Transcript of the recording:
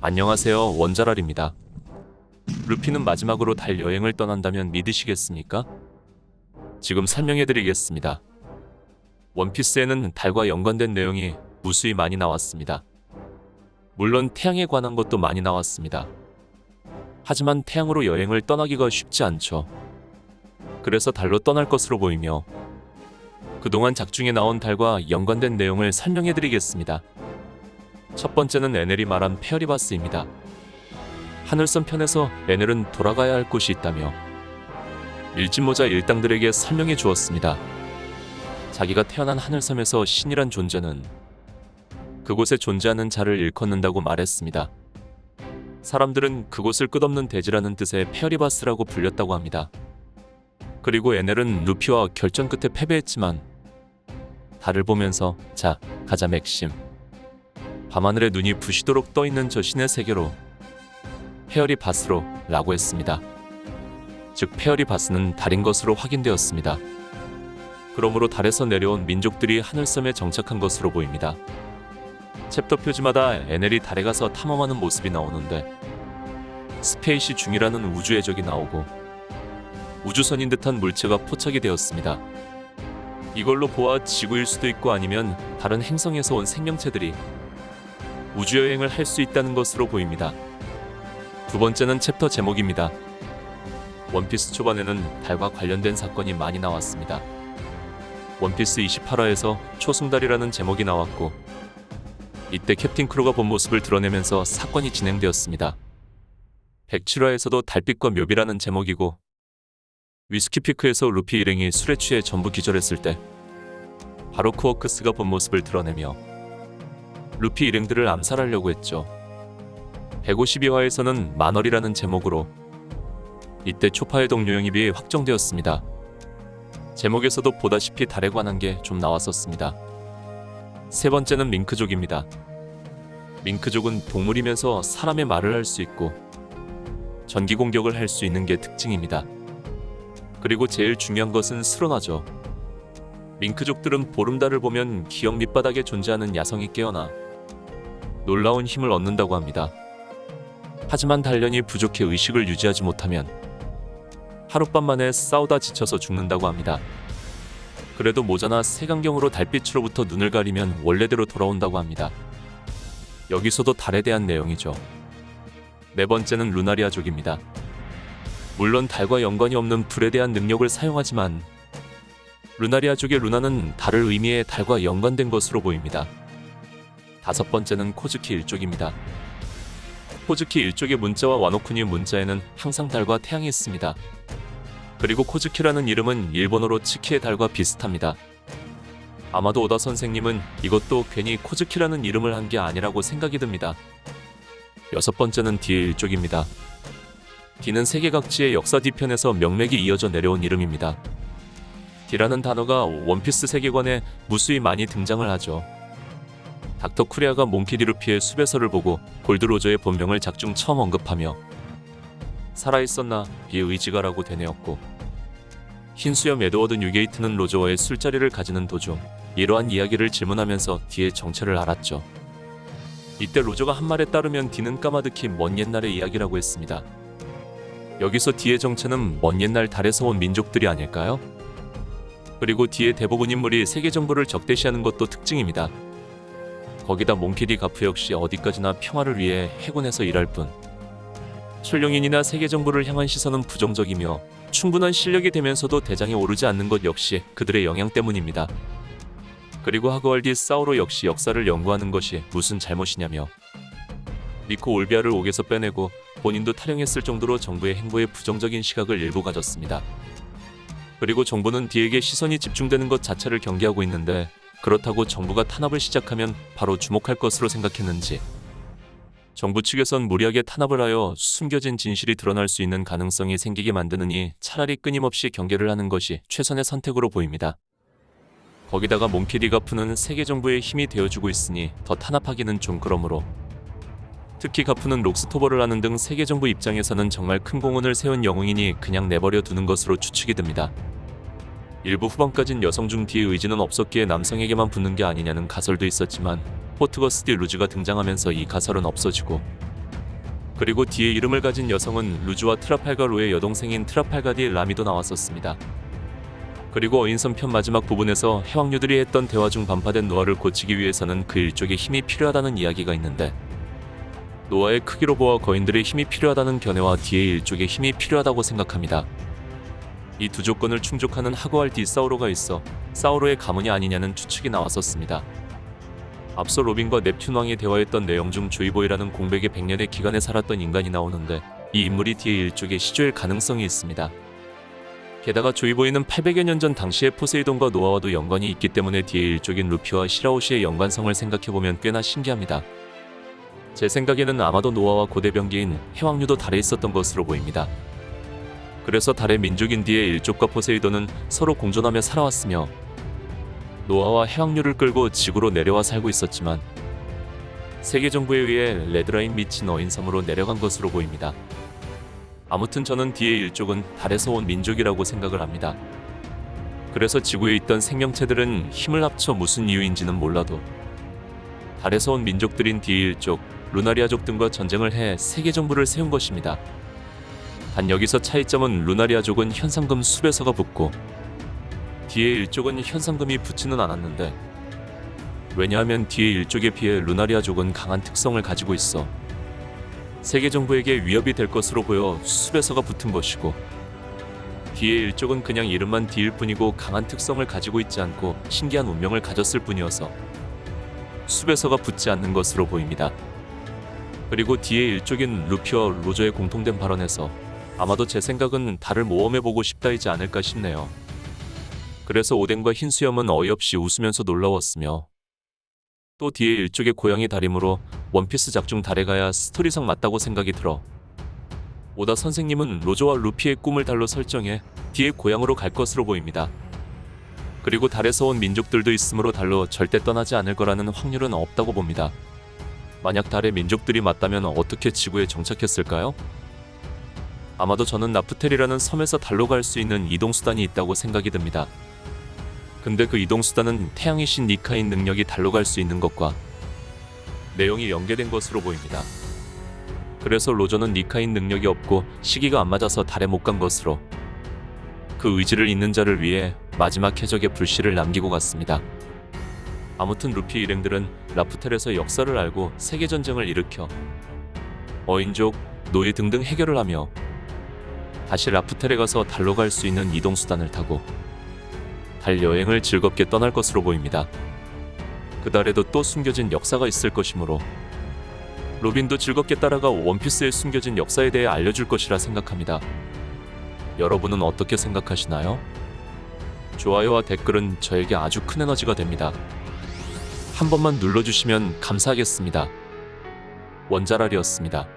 안녕하세요, 원자랄입니다. 루피는 마지막으로 달 여행을 떠난다면 믿으시겠습니까? 지금 설명해드리겠습니다. 원피스에는 달과 연관된 내용이 무수히 많이 나왔습니다. 물론 태양에 관한 것도 많이 나왔습니다. 하지만 태양으로 여행을 떠나기가 쉽지 않죠. 그래서 달로 떠날 것으로 보이며 그동안 작중에 나온 달과 연관된 내용을 설명해드리겠습니다. 첫 번째는 에넬이 말한 페어리바스입니다. 하늘섬 편에서 에넬은 돌아가야 할 곳이 있다며 밀짚모자 일당들에게 설명해 주었습니다. 자기가 태어난 하늘섬에서 신이란 존재는 그곳에 존재하는 자를 일컫는다고 말했습니다. 사람들은 그곳을 끝없는 대지라는 뜻의 페어리바스라고 불렸다고 합니다. 그리고 에넬은 루피와 결전 끝에 패배했지만 달을 보면서 자, 가자 맥심. 밤하늘에 눈이 부시도록 떠있는 저 신의 세계로 페어리바스로 라고 했습니다. 즉 페어리바스는 달인 것으로 확인되었습니다. 그러므로 달에서 내려온 민족들이 하늘섬에 정착한 것으로 보입니다. 챕터 표지마다 에넬이 달에 가서 탐험하는 모습이 나오는데 스페이시 중이라는 우주의 적이 나오고 우주선인 듯한 물체가 포착이 되었습니다. 이걸로 보아 지구일 수도 있고 아니면 다른 행성에서 온 생명체들이 우주여행을 할 수 있다는 것으로 보입니다. 두 번째는 챕터 제목입니다. 원피스 초반에는 달과 관련된 사건이 많이 나왔습니다. 원피스 28화에서 초승달이라는 제목이 나왔고 이때 캡틴 크루가 본 모습을 드러내면서 사건이 진행되었습니다. 107화에서도 달빛과 묘비라는 제목이고 위스키피크에서 루피 일행이 술에 취해 전부 기절했을 때 바로 쿠어크스가 본 모습을 드러내며 루피 일행들을 암살하려고 했죠. 152화에서는 만월이라는 제목으로 이때 초파의 동료영입이 확정되었습니다. 제목에서도 보다시피 달에 관한 게 좀 나왔었습니다. 세 번째는 밍크족입니다. 밍크족은 동물이면서 사람의 말을 할 수 있고 전기 공격을 할 수 있는 게 특징입니다. 그리고 제일 중요한 것은 슬어나죠. 밍크족들은 보름달을 보면 기억 밑바닥에 존재하는 야성이 깨어나 놀라운 힘을 얻는다고 합니다. 하지만 단련이 부족해 의식을 유지하지 못하면 하룻밤 만에 싸우다 지쳐서 죽는다고 합니다. 그래도 모자나 색안경으로 달빛으로부터 눈을 가리면 원래대로 돌아온다고 합니다. 여기서도 달에 대한 내용이죠. 네 번째는 루나리아족입니다. 물론 달과 연관이 없는 불에 대한 능력을 사용하지만 루나리아족의 루나는 달을 의미해 달과 연관된 것으로 보입니다. 다섯 번째는 코즈키 일족입니다. 코즈키 일족의 문자와 와노쿠니 문자에는 항상 달과 태양이 있습니다. 그리고 코즈키라는 이름은 일본어로 츠키의 달과 비슷합니다. 아마도 오다 선생님은 이것도 괜히 코즈키라는 이름을 한 게 아니라고 생각이 듭니다. 여섯 번째는 D의 일족입니다. D는 세계 각지의 역사 뒤편에서 명맥이 이어져 내려온 이름입니다. D라는 단어가 원피스 세계관에 무수히 많이 등장을 하죠. 닥터 쿠리아가 몽키 디 루피의 수배서를 보고 골드로저의 본명을 작중 처음 언급하며 살아있었나 비의 의지가라고 되뇌었고 흰수염 에드워드 뉴게이트는 로저와의 술자리를 가지는 도중 이러한 이야기를 질문하면서 D의 정체를 알았죠. 이때 로저가 한 말에 따르면 D는 까마득히 먼 옛날의 이야기라고 했습니다. 여기서 D의 정체는 먼 옛날 달에서 온 민족들이 아닐까요? 그리고 D의 대부분 인물이 세계 정부를 적대시하는 것도 특징입니다. 거기다 몽키 디 가프 역시 어디까지나 평화를 위해 해군에서 일할 뿐 솔룡인이나 세계 정부를 향한 시선은 부정적이며 충분한 실력이 되면서도 대장에 오르지 않는 것 역시 그들의 영향 때문입니다. 그리고 하그왈디 사우로 역시 역사를 연구하는 것이 무슨 잘못이냐며 니코 올비아를 옥에서 빼내고 본인도 탈영했을 정도로 정부의 행보에 부정적인 시각을 일부 가졌습니다. 그리고 정부는 D에게 시선이 집중되는 것 자체를 경계하고 있는데 그렇다고 정부가 탄압을 시작하면 바로 주목할 것으로 생각했는지 정부 측에선 무리하게 탄압을 하여 숨겨진 진실이 드러날 수 있는 가능성이 생기게 만드느니 차라리 끊임없이 경계를 하는 것이 최선의 선택으로 보입니다. 거기다가 몽키 디 가프는 세계 정부의 힘이 되어주고 있으니 더 탄압하기는 좀 그러므로 특히 가프는 록스토버를 하는 등 세계 정부 입장에서는 정말 큰 공헌을 세운 영웅이니 그냥 내버려 두는 것으로 추측이 됩니다. 일부 후반까진 여성 중 D의 의지는 없었기에 남성에게만 붙는 게 아니냐는 가설도 있었지만 포트거스 디 루즈가 등장하면서 이 가설은 없어지고 그리고 뒤에 이름을 가진 여성은 루즈와 트라팔가 로의 여동생인 트라팔가 디 라미도 나왔었습니다. 그리고 어인선 편 마지막 부분에서 해왕류들이 했던 대화 중 반파된 노아를 고치기 위해서는 그 일족의 힘이 필요하다는 이야기가 있는데, 노아의 크기로 보아 거인들의 힘이 필요하다는 견해와 뒤의 일족의 힘이 필요하다고 생각합니다. 이 두 조건을 충족하는 하고알 디 사우로가 있어 사우로의 가문이 아니냐는 추측이 나왔었습니다. 앞서 로빈과 넵튠 왕이 대화했던 내용 중 조이보이라는 공백의 100년의 기간에 살았던 인간이 나오는데, 이 인물이 뒤의 일족의 시조일 가능성이 있습니다. 게다가 조이보이는 800여 년 전 당시의 포세이돈과 노아와도 연관이 있기 때문에 뒤의 일족인 루피와 시라오시의 연관성을 생각해보면 꽤나 신기합니다. 제 생각에는 아마도 노아와 고대 병기인 해왕류도 달에 있었던 것으로 보입니다. 그래서 달의 민족인 뒤의 일족과 포세이돈은 서로 공존하며 살아왔으며, 노아와 해왕류를 끌고 지구로 내려와 살고 있었지만 세계 정부에 의해 레드라인 미친 어인섬으로 내려간 것으로 보입니다. 아무튼 저는 뒤의 일족은 달에서 온 민족이라고 생각을 합니다. 그래서 지구에 있던 생명체들은 힘을 합쳐 무슨 이유인지는 몰라도 달에서 온 민족들인 뒤의 일족, 루나리아족 등과 전쟁을 해 세계 정부를 세운 것입니다. 단 여기서 차이점은 루나리아족은 현상금 수배서가 붙고 뒤의 일족은 현상금이 붙지는 않았는데, 왜냐하면 뒤의 일족에 비해 루나리아족은 강한 특성을 가지고 있어 세계 정부에게 위협이 될 것으로 보여 수배서가 붙은 것이고, 뒤의 일족은 그냥 이름만 뒤일 뿐이고 강한 특성을 가지고 있지 않고 신기한 운명을 가졌을 뿐이어서 수배서가 붙지 않는 것으로 보입니다. 그리고 뒤의 일족인 루피와 로저의 공통된 발언에서 아마도 제 생각은 달을 모험해보고 싶다이지 않을까 싶네요. 그래서 오덴과 흰수염은 어이없이 웃으면서 놀라웠으며, 또 뒤에 일족의 고향이 달이므로 원피스 작중 달에 가야 스토리상 맞다고 생각이 들어 오다 선생님은 로저와 루피의 꿈을 달로 설정해 뒤에 고향으로 갈 것으로 보입니다. 그리고 달에서 온 민족들도 있으므로 달로 절대 떠나지 않을 거라는 확률은 없다고 봅니다. 만약 달의 민족들이 맞다면 어떻게 지구에 정착했을까요? 아마도 저는 나프텔이라는 섬에서 달로 갈 수 있는 이동수단이 있다고 생각이 듭니다. 근데 그 이동수단은 태양의 신 니카인 능력이 달로 갈 수 있는 것과 내용이 연계된 것으로 보입니다. 그래서 로저는 니카인 능력이 없고 시기가 안 맞아서 달에 못 간 것으로 그 의지를 잇는 자를 위해 마지막 해적의 불씨를 남기고 갔습니다. 아무튼 루피 일행들은 라프텔에서 역사를 알고 세계전쟁을 일으켜 어인족, 노예 등등 해결을 하며 다시 라프텔에 가서 달로 갈 수 있는 이동수단을 타고 달 여행을 즐겁게 떠날 것으로 보입니다. 그 달에도 또 숨겨진 역사가 있을 것이므로 로빈도 즐겁게 따라가 원피스에 숨겨진 역사에 대해 알려줄 것이라 생각합니다. 여러분은 어떻게 생각하시나요? 좋아요와 댓글은 저에게 아주 큰 에너지가 됩니다. 한 번만 눌러주시면 감사하겠습니다. 원자랄이었습니다.